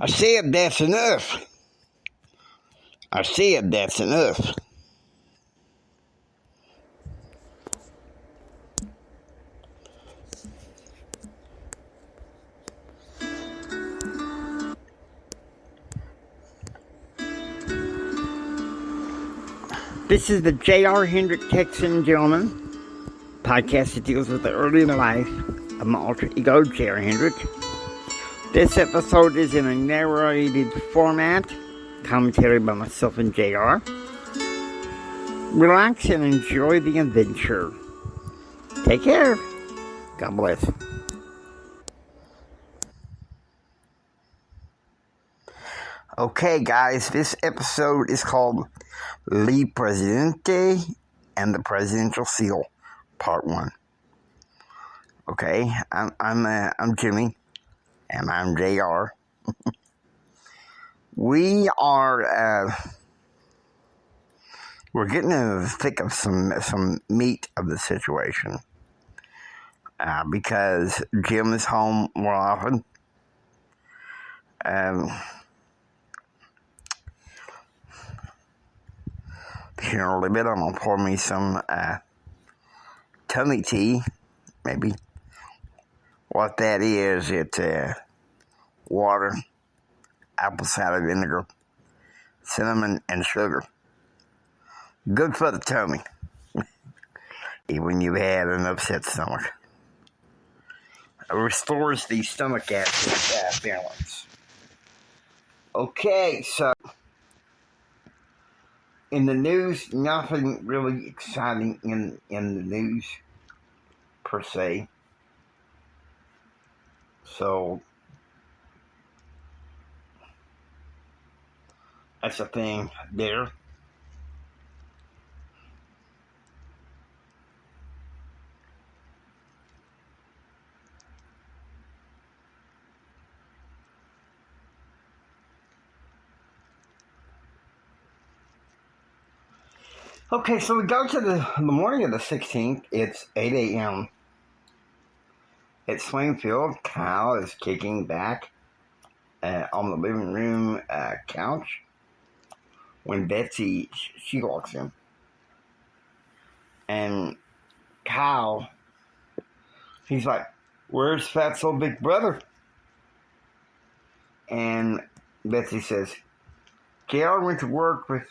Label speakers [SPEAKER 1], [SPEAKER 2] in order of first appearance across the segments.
[SPEAKER 1] I said that's enough. I said that's enough. This is the J.R. Texan Gentleman podcast that deals with the early life of my alter ego, J.R. Hendrick. This episode is in a narrated format, commentary by myself and J.R. Relax and enjoy the adventure. Take care. God bless. Okay, guys, this episode is called 0residrnte and the Presidential Seal, Part 1. Okay, I'm Jimmy, and I'm JR. We're getting in the thick of some meat of the situation, because Jim is home more often. Here in a little bit, I'm going to pour me some tummy tea, maybe. What that is, it's water, apple cider vinegar, cinnamon, and sugar. Good for the tummy, even when you've had an upset stomach. It restores the stomach acid balance. Okay, so in the news, nothing really exciting in the news, per se. So, that's a thing there. Okay, so we go to the morning of the 16th. It's 8 a.m. At Springfield. Kyle is kicking back on the living room couch when Betsy, she walks in. And Kyle, he's like, "Where's Fatso Big Brother?" And Betsy says, "JR went to work with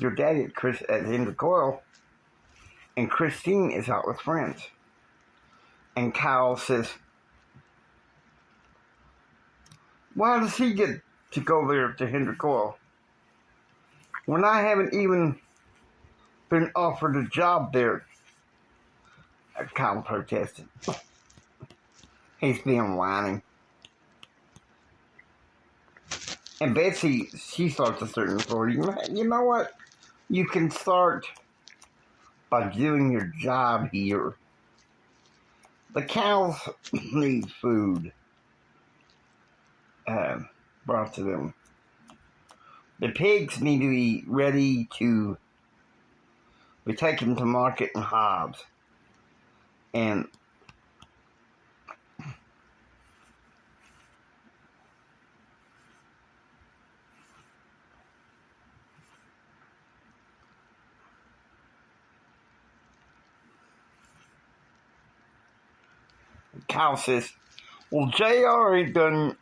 [SPEAKER 1] your daddy at Hendrick Coil, and Christine is out with friends." And Kyle says, "Why does he get to go there to Hendrick Coil when I haven't even been offered a job there?" Kyle protested. He's being whining. And Betsy, she starts asserting authority. You know what? You can start by doing your job here. The cows need food brought to them. The pigs need to be ready to be taken to market in Hobbs. And Kyle says, "Well, JR ain't done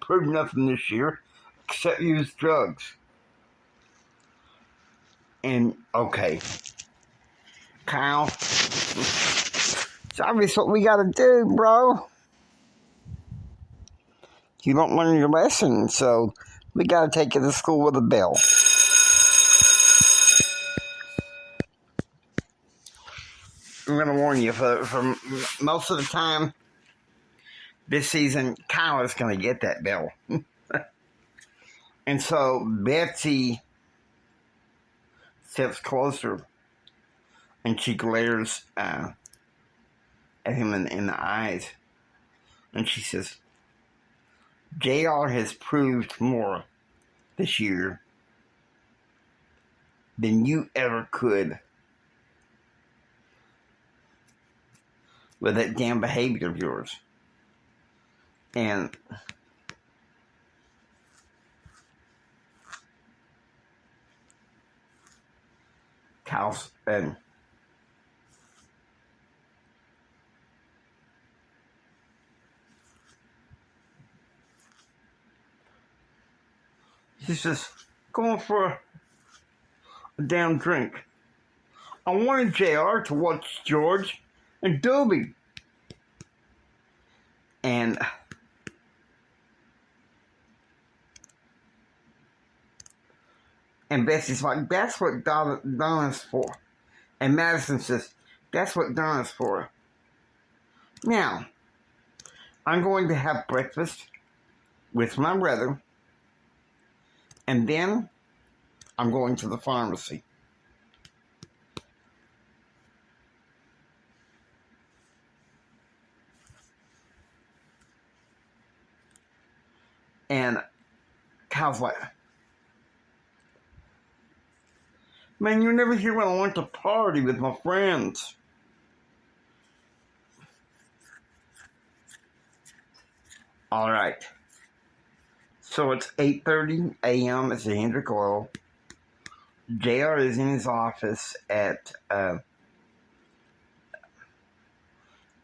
[SPEAKER 1] proved nothing this year except use drugs." And, okay, Kyle, it's obvious what we gotta do, bro. You don't learn your lesson, so we gotta take you to school with a bell. I'm gonna warn you, for most of the time this season, Kyle is gonna get that bell. And so Betsy steps closer and she glares at him in the eyes, and she says, "JR has proved more this year than you ever could with that damn behavior of yours. And Kyle's and he's just going for a damn drink. I wanted JR to watch George and Dobie. And Betsy's like, that's what Donna's for. And Madison says, that's what Donna's for. Now, I'm going to have breakfast with my brother, and then I'm going to the pharmacy. And Kyle's like, man, you're never here when I want to party with my friends. All right. So it's 8:30 a.m. at the Hendrick Oil. JR is in his office at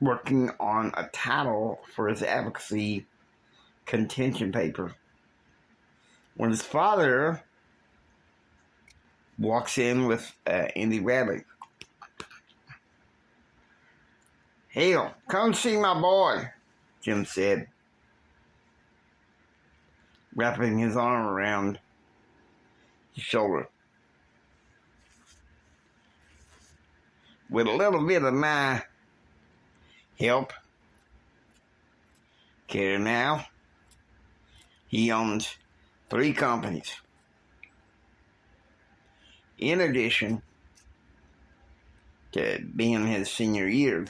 [SPEAKER 1] working on a title for his advocacy contention paper. When his father walks in with Indy Rabbit. Hale, come see my boy, Jim said, wrapping his arm around his shoulder. With a little bit of my help, Carrie now, he owns 3 companies. In addition to being his senior year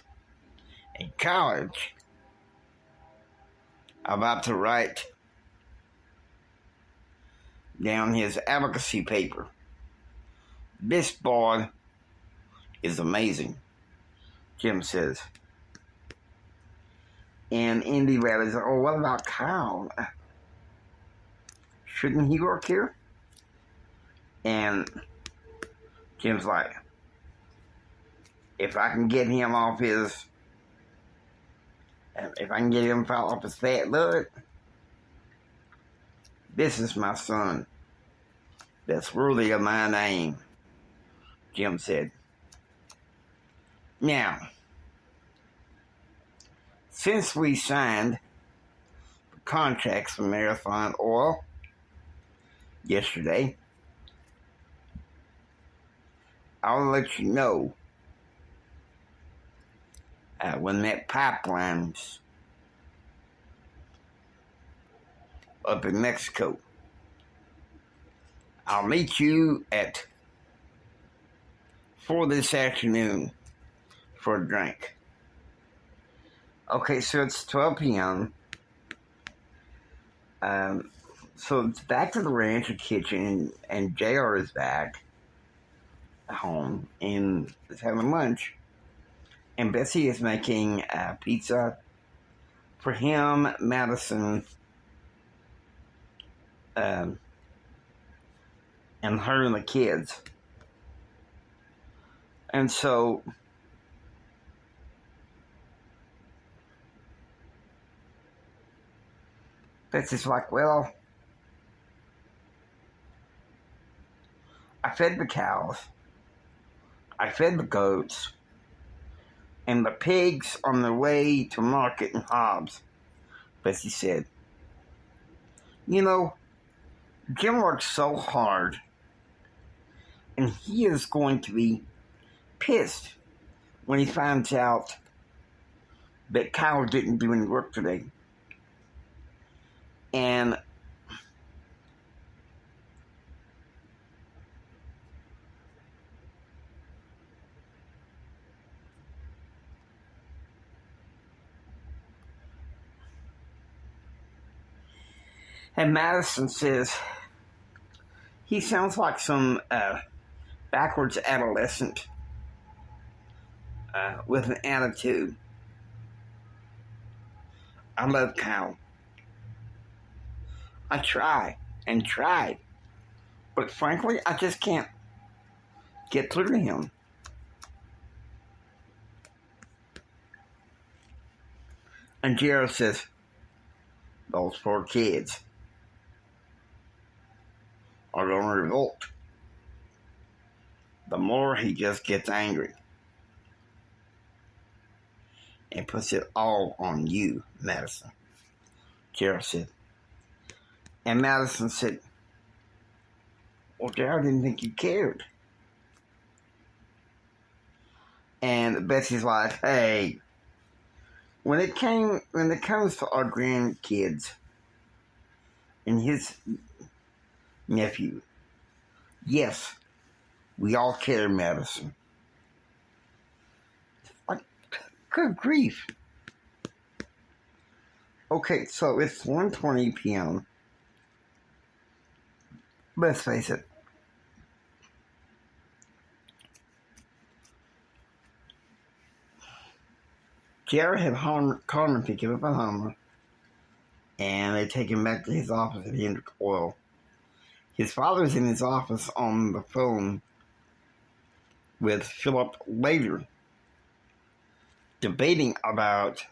[SPEAKER 1] in college, about to write down his advocacy paper. This boy is amazing, Jim says. And Indy Rabbit says, oh, what about Kyle? Shouldn't he work here? And Jim's like, if I can get him off his, if I can get him off his fat butt, this is my son that's worthy of my name, Jim said. Now, since we signed the contracts for Marathon Oil yesterday, I'll let you know when that pipeline's up in Mexico. I'll meet you at 4 this afternoon for a drink. Okay, so it's 12 p.m. So it's back to the ranch and kitchen, and JR is back home and is having lunch. And Betsy is making pizza for him, Madison, and her and the kids. And so Betsy's like, well, I fed the cows, I fed the goats, and the pigs on their way to market in Hobbs. Betsy said, you know, Jim works so hard, and he is going to be pissed when he finds out that Kyle didn't do any work today. And Madison says, he sounds like some backwards adolescent with an attitude. I love Kyle. I try and tried, but frankly, I just can't get through to him. And Jared says, those poor kids are going to revolt. The more he just gets angry and puts it all on you, Madison. Jared said. And Madison said, well, Jared didn't think you cared. And Betsy's like, hey, when it comes to our grandkids and his nephew, yes, we all care, Madison. Like, good grief. Okay, so it's 1:20 p.m. Let's face it. Jared had Carmen pick him up at Homer, and they take him back to his office at Hendrick Oil. His father's in his office on the phone with Philip later, debating about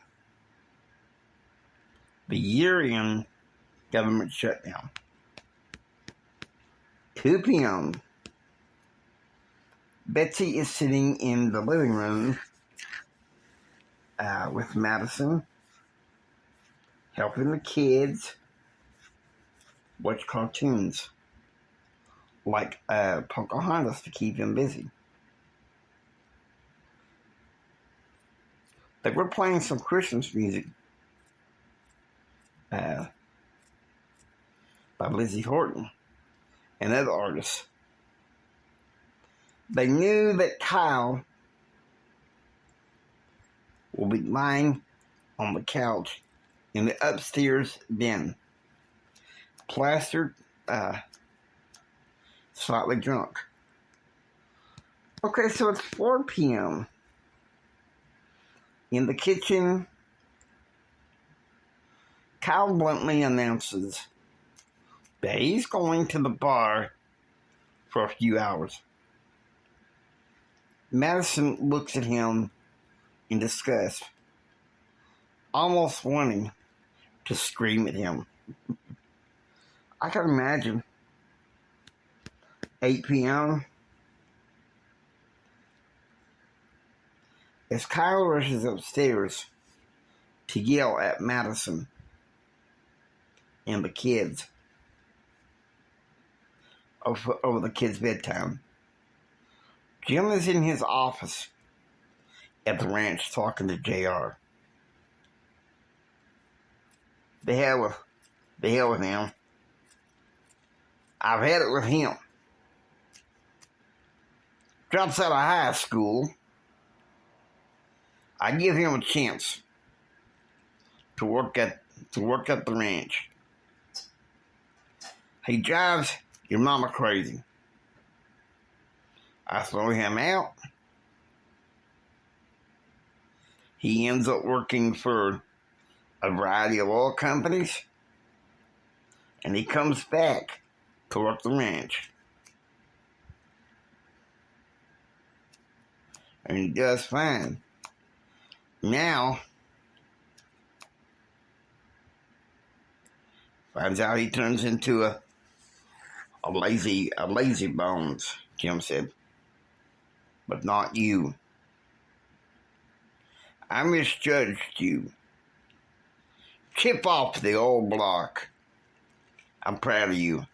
[SPEAKER 1] the year-end government shutdown. 2 p.m. Betsy is sitting in the living room with Madison, helping the kids watch cartoons like Pocahontas to keep them busy. They were playing some Christmas music by Lizzie Horton and other artists. They knew that Kyle will be lying on the couch in the upstairs den, plastered, slightly drunk. Okay, so it's 4 p.m. In the kitchen, Kyle bluntly announces that he's going to the bar for a few hours. Madison looks at him in disgust, almost wanting to scream at him. I can imagine 8 p.m. as Kyle rushes upstairs to yell at Madison and the kids over the kids' bedtime. Jim is in his office at the ranch talking to JR. The hell with him. I've had it with him. Drops out of high school. I give him a chance to work at the ranch. He drives your mama crazy. I throw him out. He ends up working for a variety of oil companies, and he comes back to work the ranch. And he does fine. Now, finds out he turns into a lazy bones, Jim said. But not you. I misjudged you. Chip off the old block. I'm proud of you.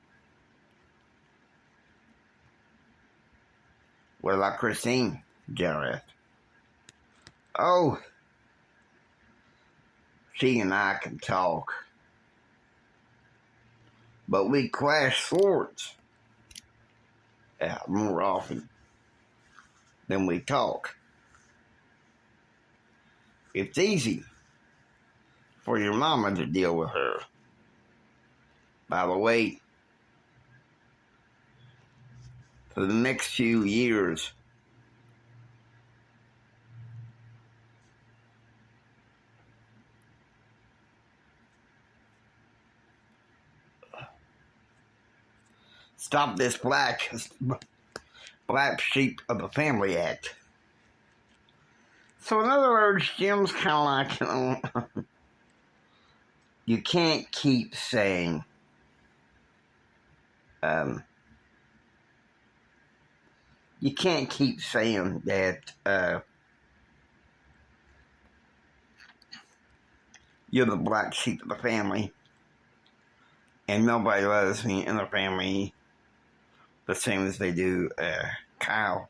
[SPEAKER 1] What about Christine? Jared asked. Oh, she and I can talk. But we clash swords more often than we talk. It's easy for your mama to deal with her. By the way, for the next few years. Stop this black sheep of the family act. So in other words, Jim's kind of like, you can't keep saying, that you're the black sheep of the family and nobody loves me in the family the same as they do Kyle.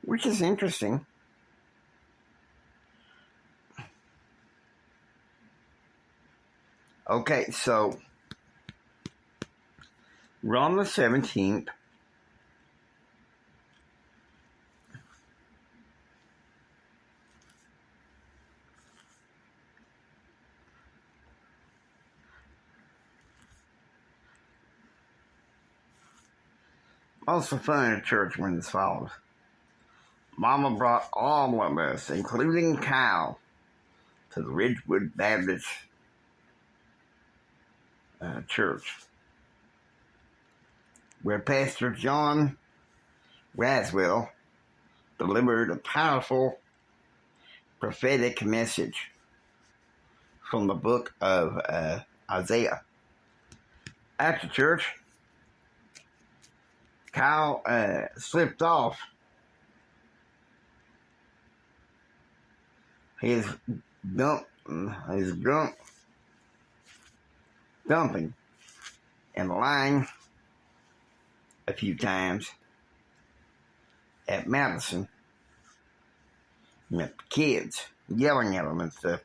[SPEAKER 1] Which is interesting. Okay, so we're on the 17th. Also fun at church when as follows. Mama brought all of us, including Kyle, to the Ridgewood Baptist Church, where Pastor John Raswell delivered a powerful prophetic message from the book of Isaiah. After church, Kyle slipped off his dumping and lying a few times at Madison. Met the kids yelling at them and stuff.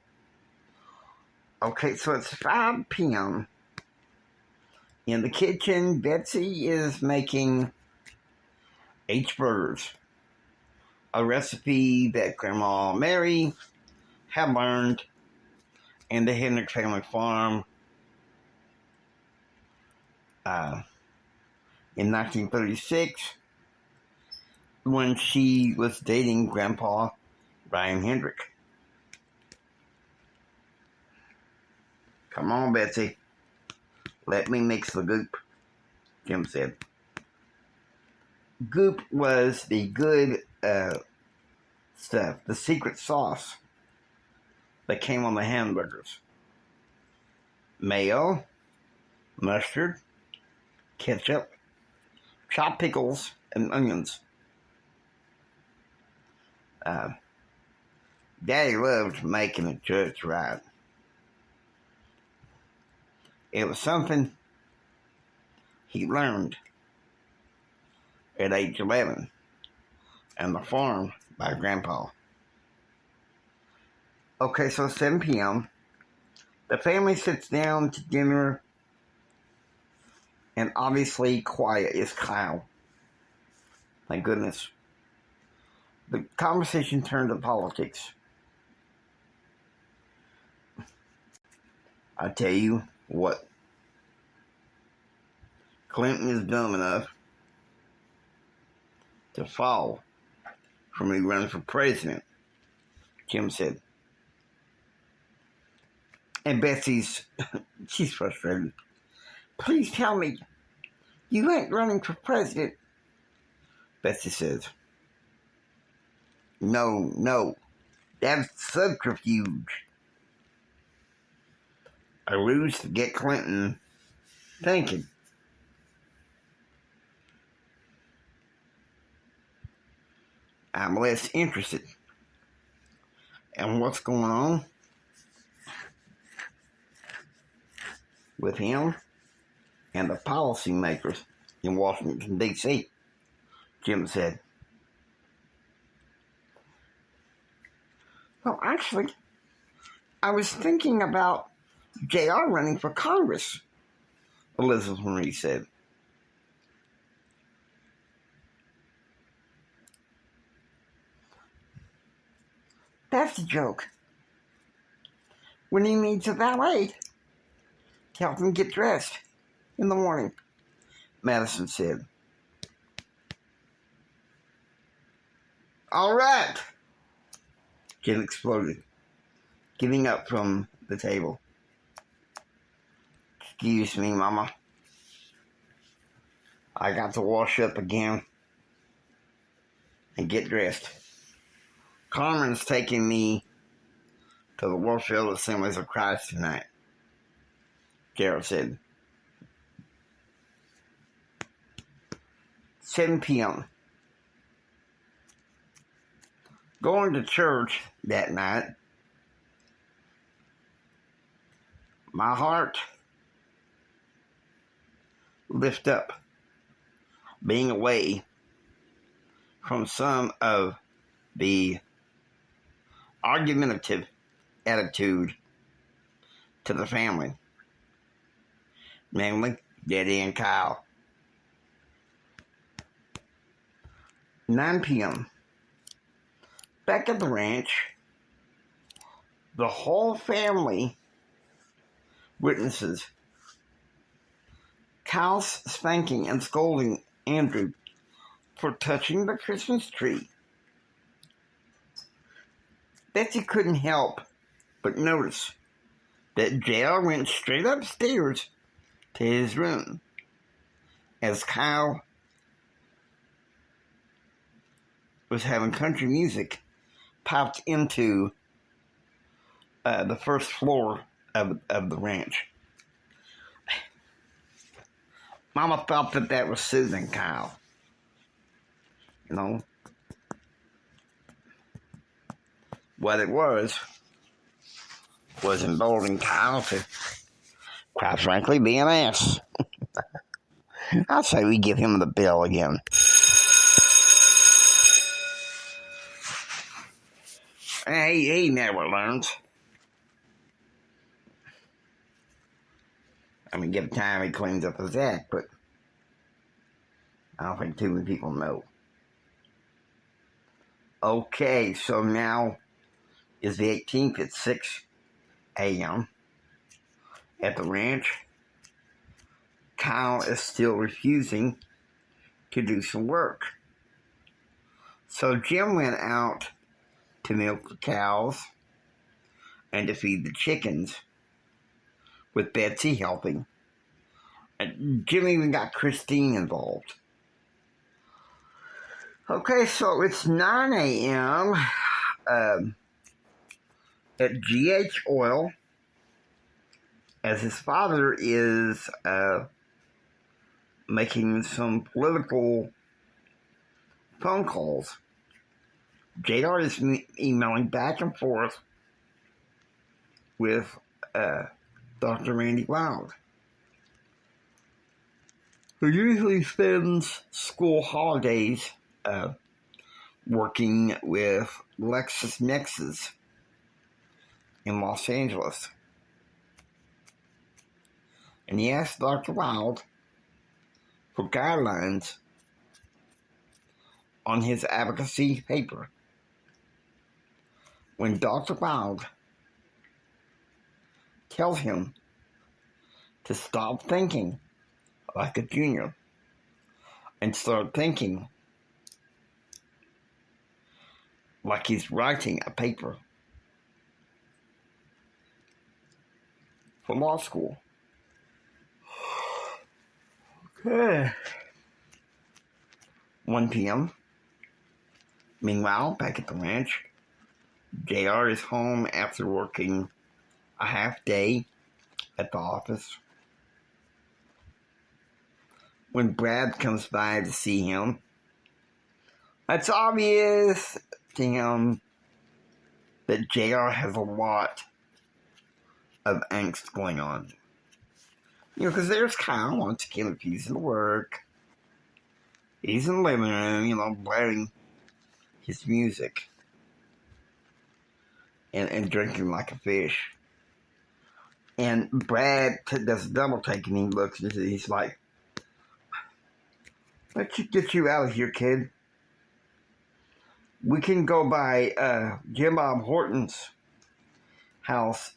[SPEAKER 1] Okay, so it's 5 p.m. In the kitchen, Betsy is making H-burgers, a recipe that Grandma Mary had learned in the Hendrick family farm in 1936 when she was dating Grandpa Brian Hendrick. Come on, Betsy. Let me mix the goop, Jim said. Goop was the good stuff, the secret sauce that came on the hamburgers. Mayo, mustard, ketchup, chopped pickles, and onions. Daddy loved making it just right. It was something he learned at age 11 on the farm by Grandpa. Okay, so 7 p.m. The family sits down to dinner, and obviously quiet is Kyle. Thank goodness. The conversation turned to politics. I tell you what, Clinton is dumb enough to fall from me running for president, Jim said. And Betsy's, she's frustrated. Please tell me, you ain't running for president, Betsy says. No, that's subterfuge. A ruse to get Clinton thinking. I'm less interested in what's going on with him and the policymakers in Washington, D.C., Jim said. Well, actually, I was thinking about J.R. running for Congress, Elizabeth Marie said. That's a joke. When he needs a valet to help him get dressed in the morning, Madison said. All right, Jim exploded, getting up from the table. Excuse me, Mama. I got to wash up again and get dressed. Carmen's taking me to the Warfield Assemblies of Christ tonight, Gerald said. 7 p.m. Going to church that night, my heart lift up, being away from some of the argumentative attitude to the family, namely Daddy and Kyle. 9 p.m. Back at the ranch, the whole family witnesses Kyle's spanking and scolding Andrew for touching the Christmas tree. Betsy couldn't help but notice that JR went straight upstairs to his room as Kyle was having country music popped into the first floor of the ranch. Mama thought that was soothing Kyle. You know, what it was emboldening Kyle to, quite frankly, be an ass. I'd say we give him the bill again. He never learns. I mean, give time he cleans up his act, but I don't think too many people know. Okay, so now is the 18th at 6 a.m. at the ranch. Kyle is still refusing to do some work. So Jim went out to milk the cows and to feed the chickens, with Betsy helping. And Jim even got Christine involved. Okay, so it's 9 a.m. At GH Oil, as his father is making some political phone calls. JR is emailing back and forth with Dr. Randy Wild, who usually spends school holidays working with LexisNexis in Los Angeles. And he asked Dr. Wild for guidelines on his advocacy paper. When Dr. Wild tells him to stop thinking like a junior and start thinking like he's writing a paper for law school. Okay. 1 p.m. Meanwhile, back at the ranch, JR is home after working a half day at the office. When Brad comes by to see him, it's obvious to him that JR has a lot of angst going on. You know, because there's Kyle once again, if he's in work, he's in the living room, you know, blaring his music and drinking like a fish. And Brad does a double take and he looks at it, he's like, let's get you out of here, kid. We can go by Jim Bob Horton's house,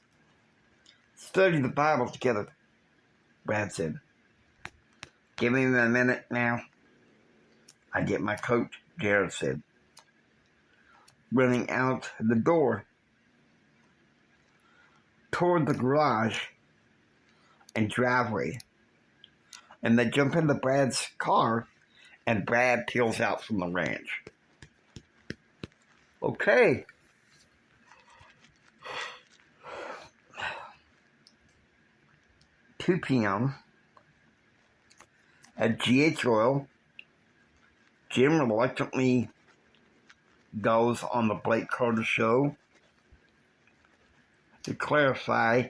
[SPEAKER 1] study the Bible together, Brad said. Give me a minute now. I get my coat, Jared said, running out the door toward the garage and driveway. And they jump into Brad's car, and Brad peels out from the ranch. Okay. 2 p.m. at GH Oil, Jim reluctantly goes on the Blake Carter show to clarify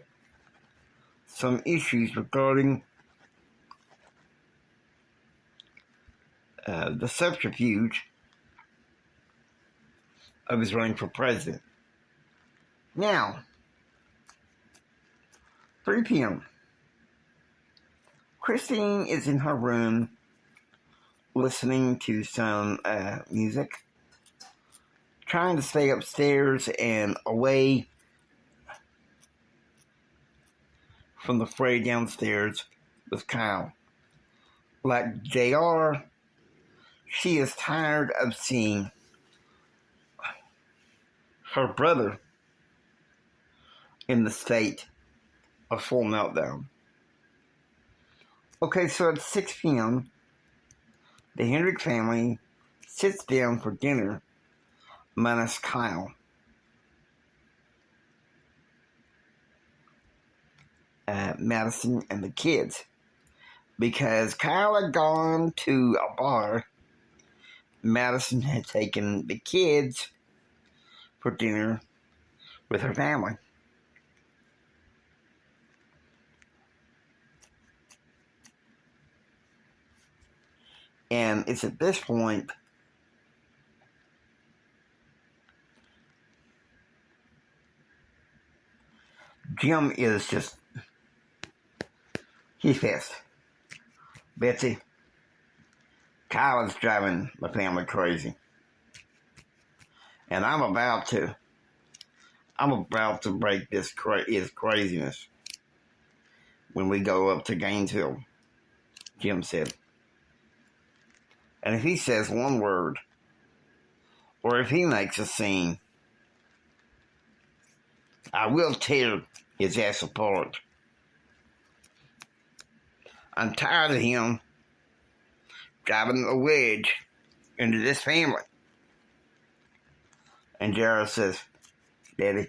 [SPEAKER 1] some issues regarding the subterfuge of his running for president. Now, 3 p.m. Christine is in her room listening to some music, trying to stay upstairs and away from the fray downstairs with Kyle. Like JR, she is tired of seeing her brother in the state of full meltdown. Okay, so at 6 p.m., the Hendrick family sits down for dinner, minus Kyle. Madison and the kids, because Kyle had gone to a bar. Madison had taken the kids for dinner with her family. And it's at this point Jim is just, he's pissed. Betsy, Kyle is driving the family crazy. And I'm about to break his craziness when we go up to Gainesville, Jim said. And if he says one word, or if he makes a scene, I will tear his ass apart. I'm tired of him driving a wedge into this family. And Jared says, Daddy,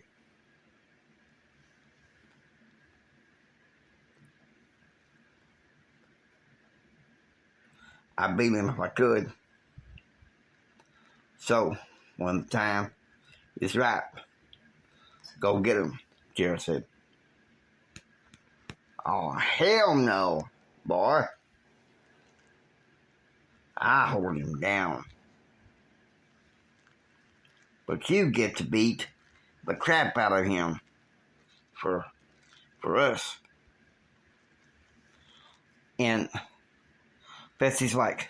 [SPEAKER 1] I'd beat him if I could. So, when the time is right, go get him, Jared said. Oh, hell no, boy. I hold him down. But you get to beat the crap out of him for us. And Betsy's like,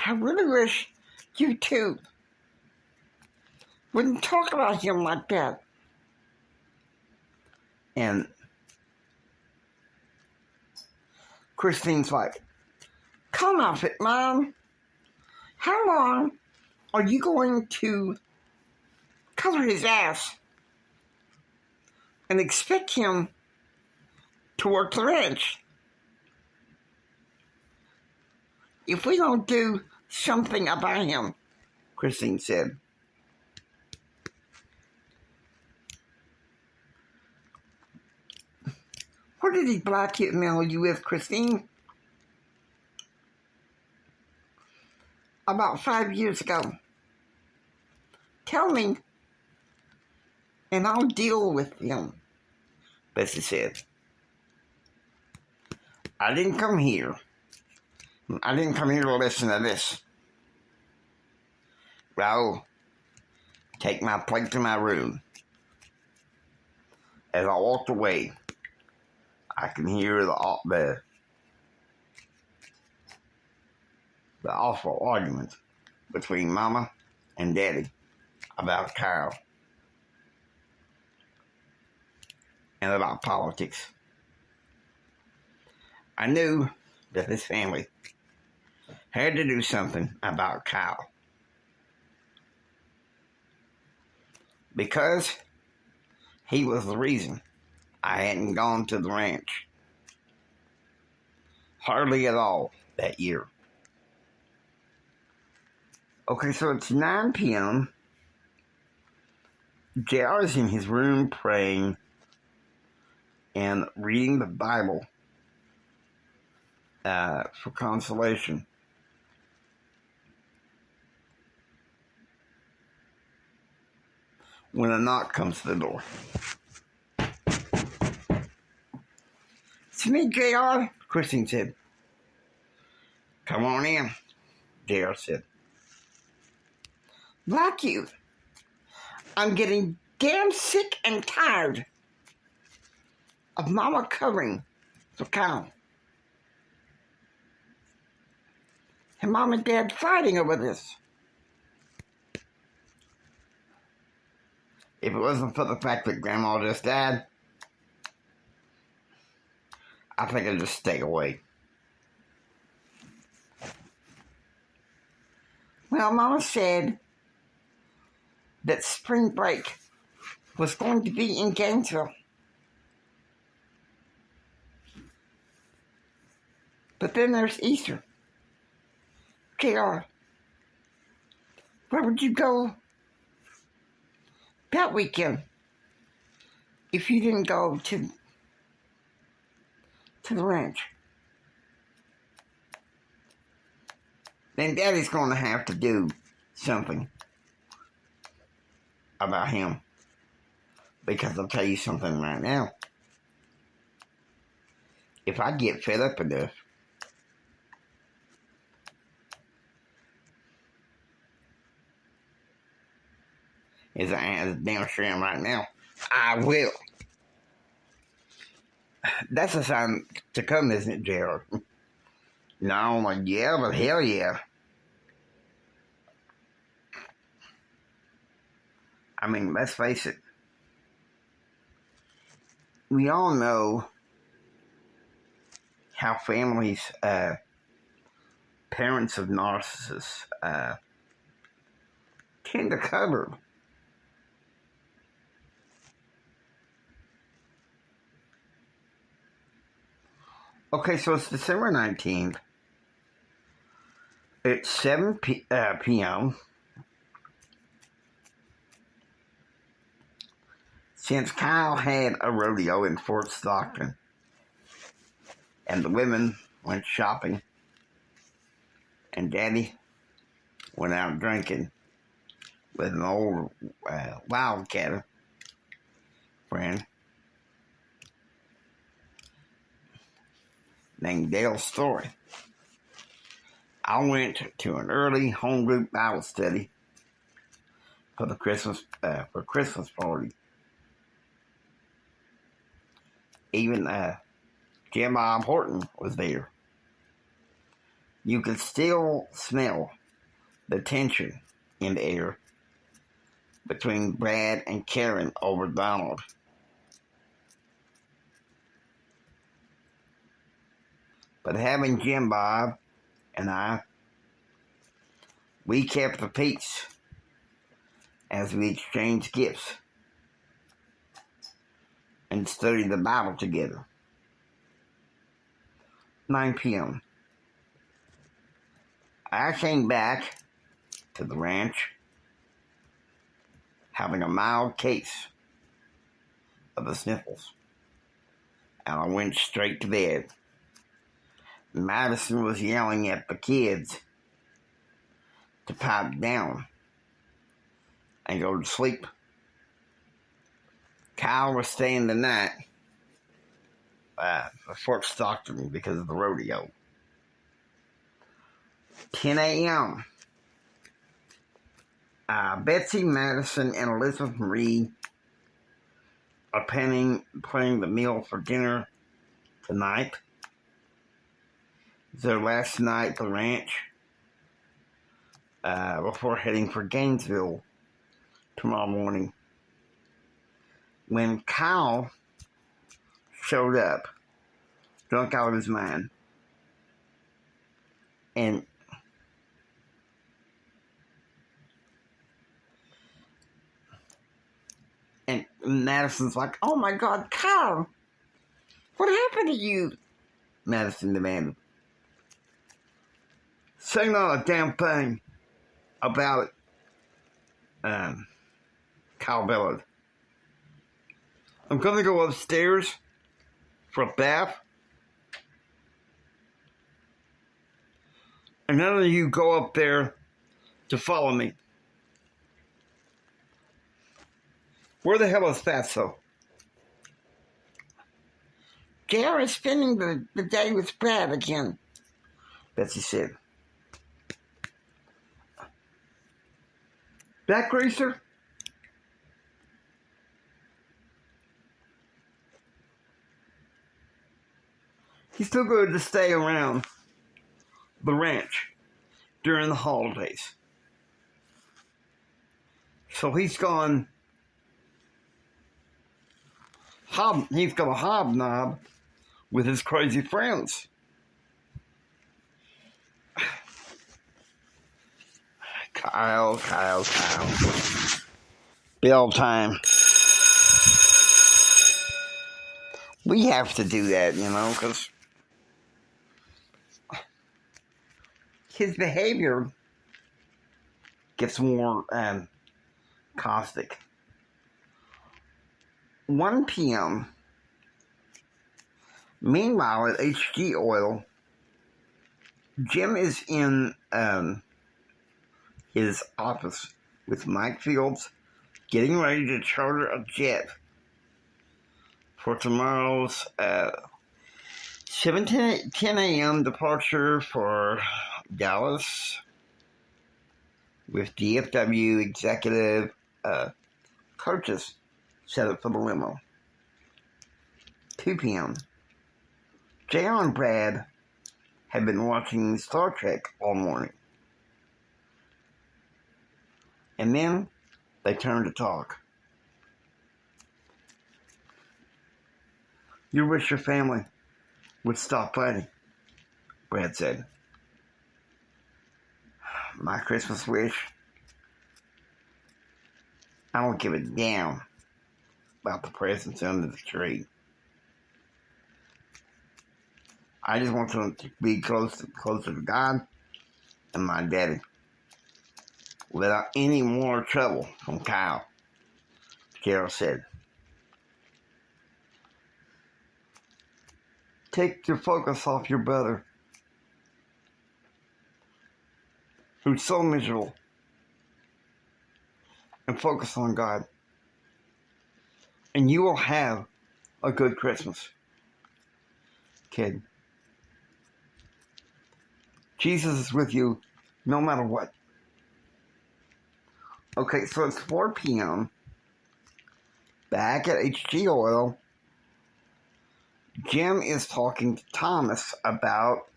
[SPEAKER 1] I really wish you two wouldn't talk about him like that. And Christine's like, come off it, Mom. How long are you going to cover his ass and expect him to work the ranch? If we don't do something about him, Christine said. What did he blackmail you with, Christine? About 5 years ago. Tell me, and I'll deal with him, Bessie said. I didn't come here to listen to this. Raul, take my plate to my room. As I walked away, I can hear the awful argument between Mama and Daddy about Kyle and about politics. I knew that his family had to do something about Kyle. Because he was the reason I hadn't gone to the ranch. Hardly at all that year. Okay, so it's 9 p.m. JR is in his room praying and reading the Bible for consolation. When a knock comes to the door. It's me, JR, Christine said. Come on in, JR said. Like you, I'm getting damn sick and tired of Mama covering for Kyle. And Mom and Dad fighting over this. If it wasn't for the fact that Grandma just died, I think I'd just stay away. Well, Mama said that spring break was going to be in Gainesville. But then there's Easter. JR, where would you go that weekend if you didn't go to the ranch? Then Daddy's going to have to do something about him. Because I'll tell you something right now. If I get fed up enough, as I damn sure am right now, I will. That's a sign to come, isn't it, Gerald? No, I'm like, yeah, but hell yeah. I mean, let's face it. We all know how families, parents of narcissists, tend to cover. Okay, so it's December 19th. It's 7 p.m. Since Kyle had a rodeo in Fort Stockton, and the women went shopping, and Daddy went out drinking with an old wildcatter friend named Dale Story. I went to an early home group Bible study for the Christmas party. Even Jim Bob Horton was there. You could still smell the tension in the air between Brad and Karen over Donald. But having Jim Bob and I, we kept the peace as we exchanged gifts and studied the Bible together. 9 p.m. I came back to the ranch having a mild case of the sniffles, and I went straight to bed. Madison was yelling at the kids to pipe down and go to sleep. Kyle was staying the night at Fort Stockton because of the rodeo. 10 a.m. Betsy, Madison, and Elizabeth Marie are planning the meal for dinner tonight. It's their last night at the ranch before heading for Gainesville tomorrow morning. When Kyle showed up, drunk out of his mind, And Madison's like, "Oh my God, Kyle, what happened to you?" Madison demanded. "Say not a damn thing about it," Kyle bellowed. "I'm gonna go upstairs for a bath, and none of you go up there to follow me." "Where the hell is Fatso?" "JR is spending the day with Brad again," Betsy said. "That greaser?" "He's still going to stay around the ranch during the holidays. So he's gone. He's got a hobnob with his crazy friends." Kyle. Bill time. We have to do that, because his behavior gets more caustic. 1 p.m. Meanwhile, at HG Oil, Jim is in his office with Mike Fields, getting ready to charter a jet for tomorrow's 10 a.m. departure for Dallas with DFW executive coaches set up for the limo. 2 p.m. JR and Brad have been watching Star Trek all morning. And then they turn to talk. "You wish your family would stop fighting," Brad said. "My Christmas wish? I don't give a damn about the presents under the tree. I just want them to be closer to God and my daddy without any more trouble from Kyle," Carol said. "Take your focus off your brother, who's so miserable, and focus on God, and you will have a good Christmas, kid. Jesus is with you no matter what." Okay, so it's 4 p.m. Back at HG Oil, Jim is talking to Thomas about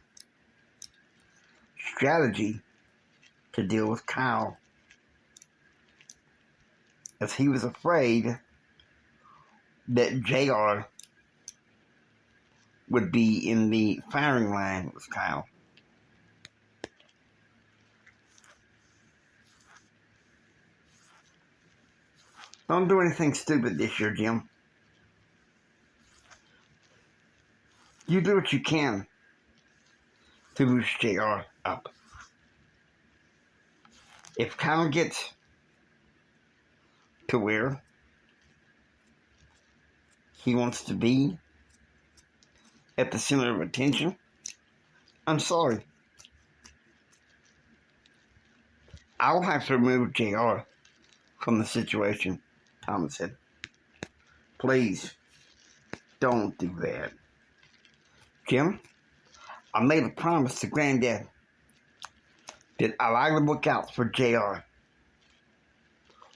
[SPEAKER 1] strategy to deal with Kyle, as he was afraid that JR would be in the firing line with Kyle. "Don't do anything stupid this year, Jim. You do what you can to boost JR up. If Kyle gets to where he wants to be at the center of attention, I'm sorry. I'll have to remove JR from the situation," Thomas said. "Please, don't do that. Jim, I made a promise to Granddad that I'll always look out for JR,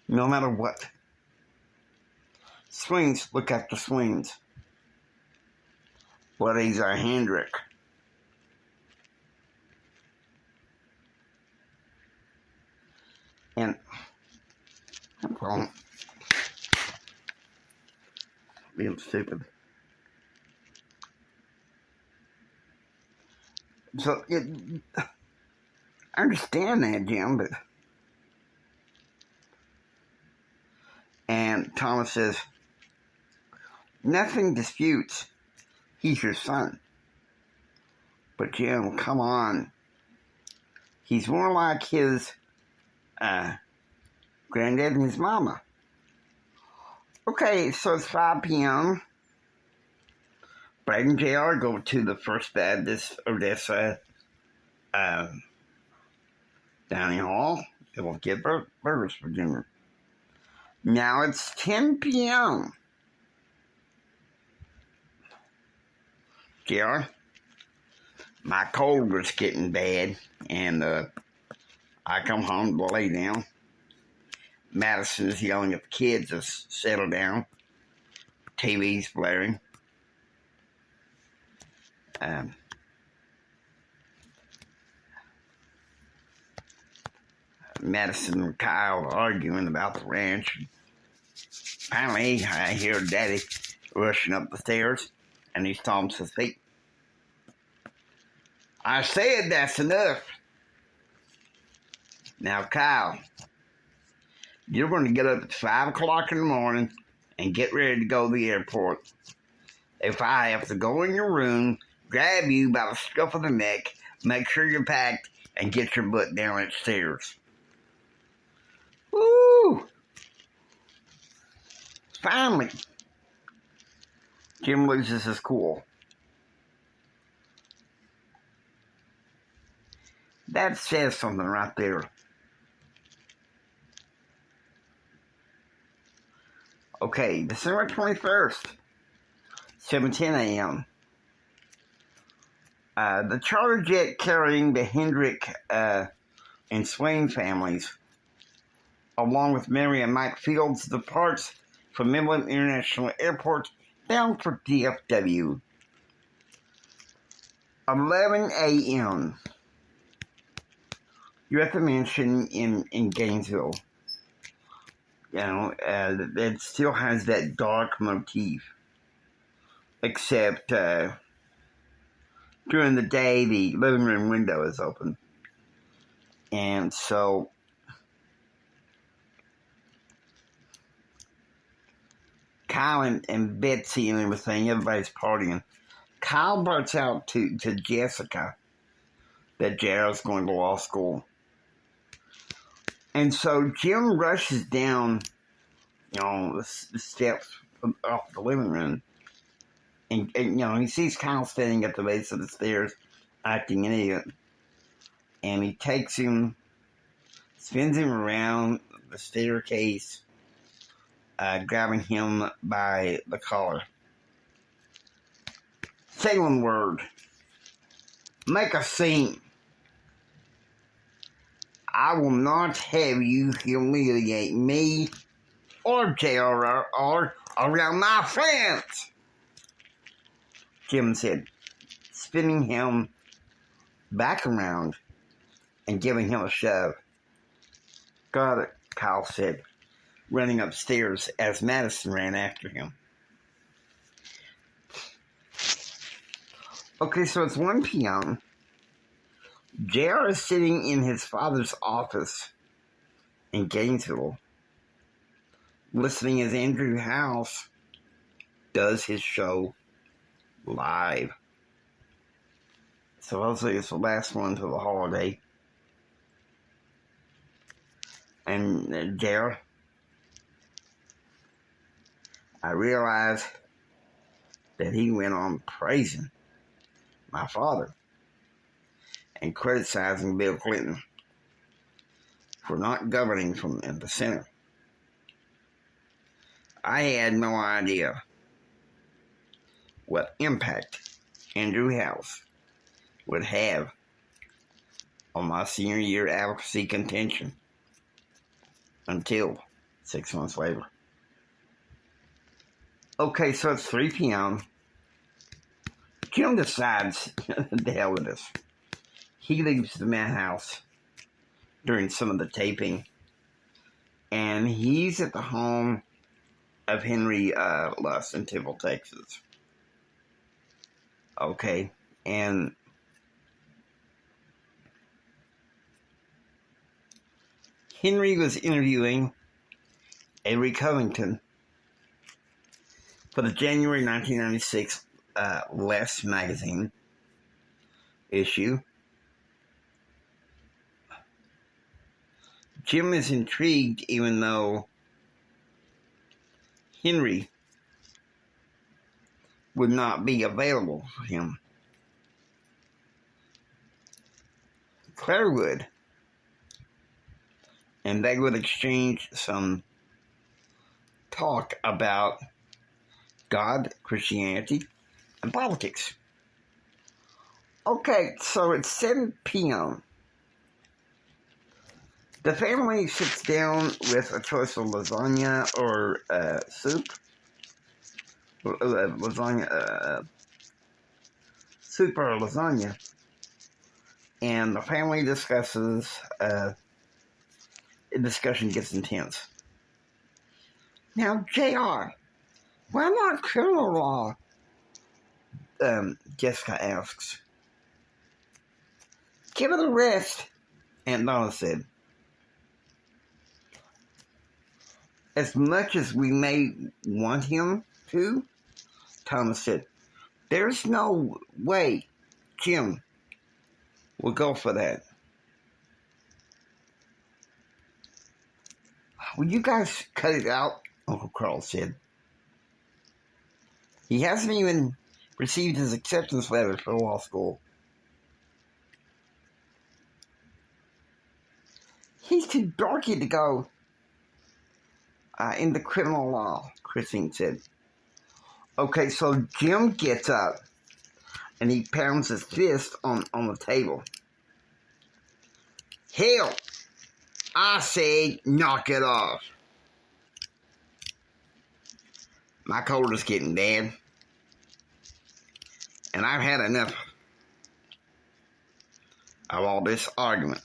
[SPEAKER 1] no matter what. Swings look after swings. But he's a Hendrick." And, well, being stupid. So, I understand that, Jim, but... And Thomas says, nothing disputes. He's your son. But Jim, come on. He's more like his granddad and his mama. Okay, so it's 5 p.m. Brad and JR go to the First Baptist Odessa dining hall. They will get burgers for dinner. Now it's 10 p.m. JR, my cold was getting bad, and I come home to lay down. Madison's yelling at the kids to settle down. TV's blaring. Madison and Kyle are arguing about the ranch. Finally, I hear Daddy rushing up the stairs, and he stomps his feet. I said that's enough. Now, Kyle, you're going to get up at 5 o'clock in the morning and get ready to go to the airport. If I have to go in your room, grab you by the scruff of the neck, make sure you're packed, and get your butt down the stairs. Woo! Finally, Jim loses his cool. That says something right there. Okay, December 21st, 7:10 a.m. The charter jet carrying the Hendrick and Swain families, along with Mary and Mike Fields, departs from Midland International Airport bound for DFW. 11 a.m. You're at the mansion in Gainesville. You know, it still has that dark motif. Except during the day, the living room window is open. And so Kyle and Betsy and everything, everybody's partying. Kyle blurts out to Jessica that Jared's going to law school. And so Jim rushes down, the steps off the living room. And he sees Kyle standing at the base of the stairs, acting an idiot. And he takes him, spins him around the staircase, grabbing him by the collar. Say one word. Make a scene. I will not have you humiliate me or JR or around my friends, Jim said, spinning him back around and giving him a shove. Got it, Kyle said, running upstairs as Madison ran after him. Okay, so it's 1 p.m. JR is sitting in his father's office in Gainesville, listening as Andrew House does his show live. Supposedly it's the last one till the holiday. And JR, I realized that he went on praising my father and criticizing Bill Clinton for not governing from in the center. I had no idea what impact Andrew House would have on my senior year advocacy contention until 6 months later. Okay, so it's 3 p.m. Jim decides, the hell with this. He leaves the madhouse during some of the taping, and he's at the home of Henry Luss in Temple, Texas. Okay, and Henry was interviewing Avery Covington for the January 1996 Less magazine issue. Jim is intrigued even though Henry would not be available for him. Claire would. And they would exchange some talk about God, Christianity, and politics. Okay, so it's 7 p.m. The family sits down with a choice of lasagna or soup. Soup or lasagna. And the family discusses, the discussion gets intense. Now, JR, why not criminal law? Jessica asks. Give it a rest, Aunt Donna said. As much as we may want him to, Thomas said, there's no way Jim will go for that. Will you guys cut it out? Uncle Carl said. He hasn't even received his acceptance letter for law school. He's too dorky to go into criminal law, Christine said. Okay, so Jim gets up and he pounds his fist on the table. Hell, I say knock it off. My cold is getting bad. And I've had enough of all this argument.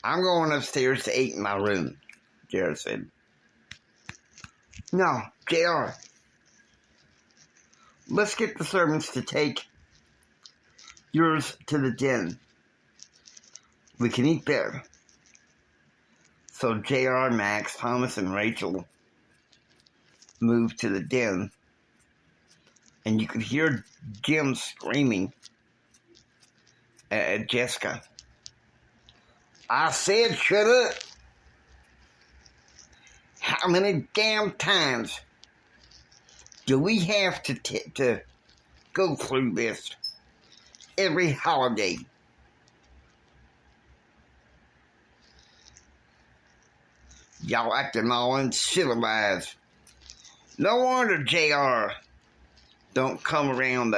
[SPEAKER 1] I'm going upstairs to eat in my room, Jared said. No, JR. Let's get the servants to take yours to the den. We can eat there. So JR, Max, Thomas, and Rachel moved to the den. And you could hear Jim screaming at Jessica. I said shut up. How many damn times do we have to go through this every holiday? Y'all acting all uncivilized. No wonder JR don't come around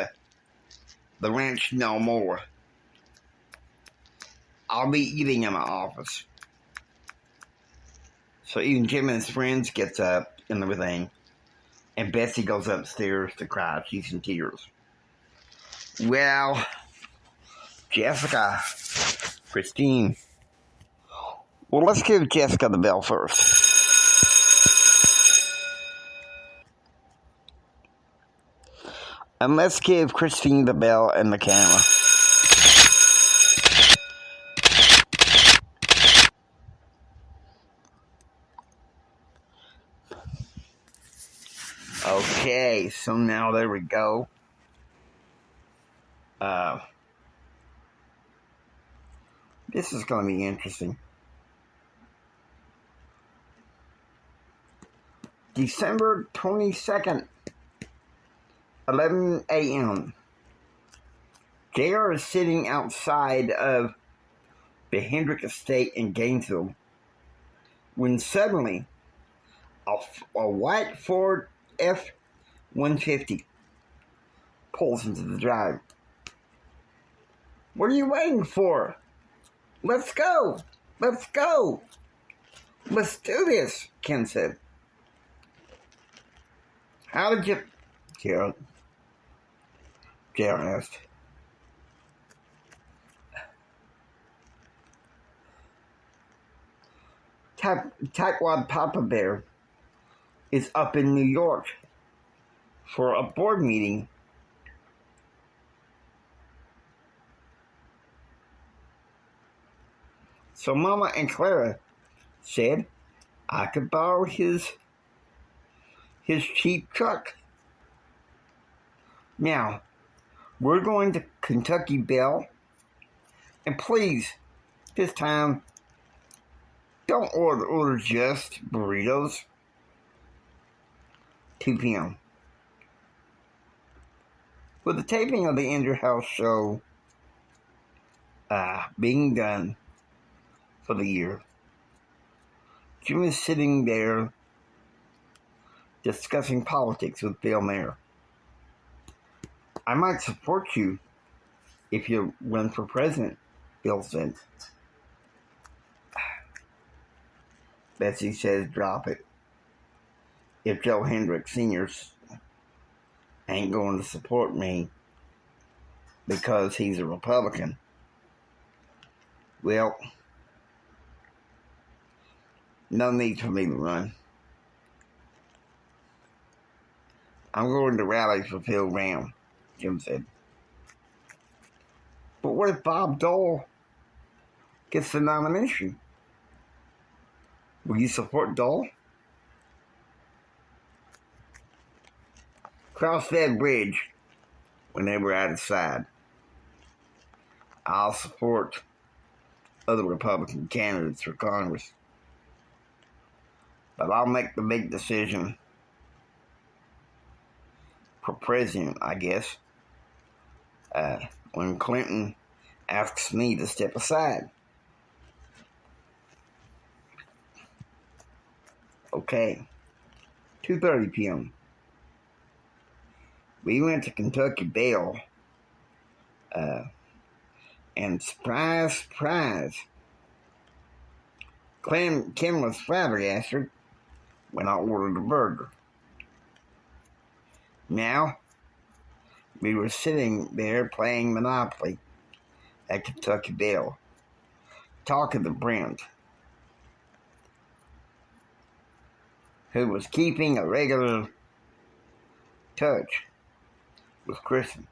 [SPEAKER 1] the ranch no more. I'll be eating in my office. So even Jim and his friends gets up and everything. And Betsy goes upstairs to cry. She's in tears. Well, Jessica, Christine. Well, let's give Jessica the bell first. And let's give Christine the bell and the camera. Okay, so now there we go. This is going to be interesting. December 22nd, 11 a.m. JR is sitting outside of the Hendrick estate in Gainesville when suddenly a white Ford F-150 pulls into the drive. What are you waiting for? Let's go! Let's go! Let's do this, Ken said. How did you... Gerald asked. Tightwad Papa Bear is up in New York for a board meeting. So Mama and Clara said I could borrow his cheap truck. Now, we're going to Kentucky Bell, and please, this time, don't order just burritos. 2 p.m. With the taping of the Ender House show being done for the year, Jim is sitting there discussing politics with Bill Mayer. I might support you if you run for president, Bill said. Betsy says, drop it. If Joe Hendricks Sr. ain't going to support me because he's a Republican, well, no need for me to run. I'm going to rally for Phil Graham, Jim said. But what if Bob Dole gets the nomination? Will you support Dole? Cross that bridge whenever I decide. I'll support other Republican candidates for Congress. But I'll make the big decision for president, I guess, when Clinton asks me to step aside. Okay, 2:30 p.m. We went to Kentucky Bell, and surprise, Ken was flabbergasted when I ordered a burger. Now, we were sitting there playing Monopoly at Kentucky Bell, talking to Brent, who was keeping a regular touch with Kristen.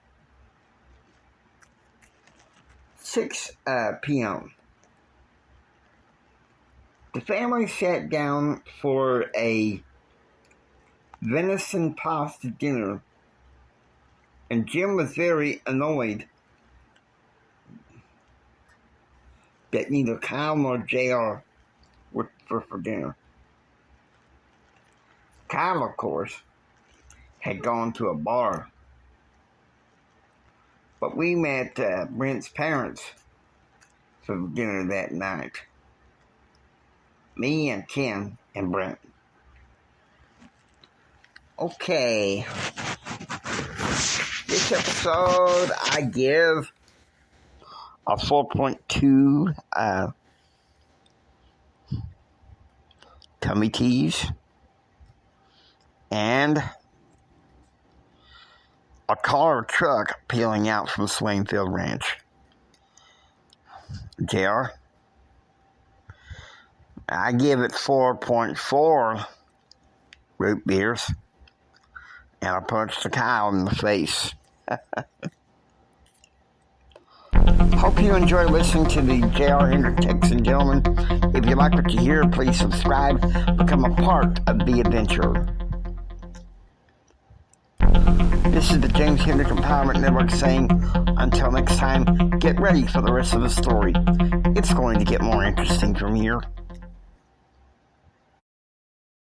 [SPEAKER 1] 6 p.m. The family sat down for a venison pasta dinner, and Jim was very annoyed that neither Kyle nor JR were for dinner. Kyle, of course, had gone to a bar, but we met Brent's parents for dinner that night. Me and Ken and Brent. Okay. This episode I give a 4.2 tummy teas and a car or truck peeling out from Swainfield Ranch. JR, I give it 4.4 root beers, and I punched the cow in the face. Hope you enjoy listening to the J.R. Hendricks Texan Gentleman. If you like what you hear, please subscribe, become a part of the adventure. This is the James Hendrick Empowerment Network saying, until next time, get ready for the rest of the story. It's going to get more interesting from here.